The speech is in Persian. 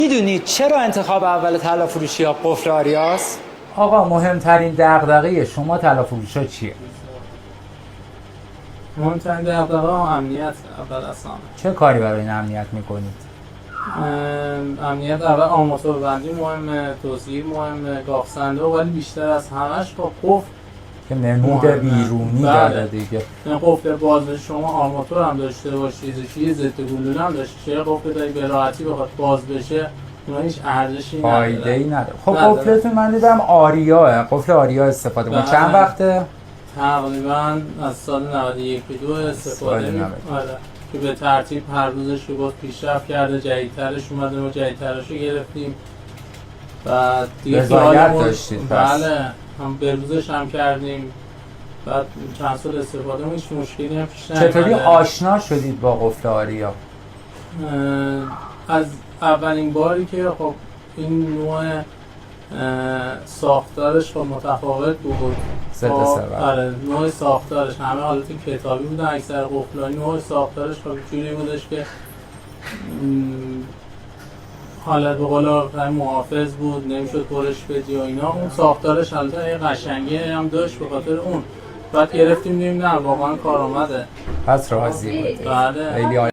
میدونید چرا انتخاب اول طلا ها قفل آریاست؟ آقا مهمترین دغدغه شما طلا چیه؟ مهمترین دغدغه امنیت اول اصلا. چه کاری برای این امنیت میکنید؟ امنیت اول آرماتور بندی مهمه، توزیع مهمه، گاف صندوق، ولی بیشتر از همش با قفل که نمود بیرونی داره دیگه. این قفل باز شما آرماتور هم داشته باشید، یه ضد گلوله هم داشته باشه، قفل داری به راحتی بخواد باز بشه، اون هیچ ارزشی نداره. فایده‌ای نداره. خب قفلتون من دیدم آریاه، قفل آریا استفاده کنید. چند وقته؟ تقریبا از سال 91 به 2 استفاده می‌کنم. آره. که به ترتیب هر روزش رو باز پیشرفت کرده، جدیدترش اومده، ما جدیدترش رو گرفتیم و دیگه رضایت داشتید. بله، هم به روزش هم کردیم. بعد چند سال استفاده هیچ مشکلی هم پیش نیامده. چطوری آشنا شدید با قفل آریا؟ از اولین باری که خب این نوع ساختارش خب متفاوت بود. ضد ثروت. آره، نوع ساختارش همه حالت کتابی بودن، اکثر قفل‌ها نوع ساختارش خب جوری بودش که حالت به قول محافظ بود، نمیشد پرش بدی و اینا. اون ساختارش البته یه قشنگی هم داشت به خاطر اون. بعد گرفتیم دیدیم نه واقعا کارآمده. پس راضی بود. بله. خیلی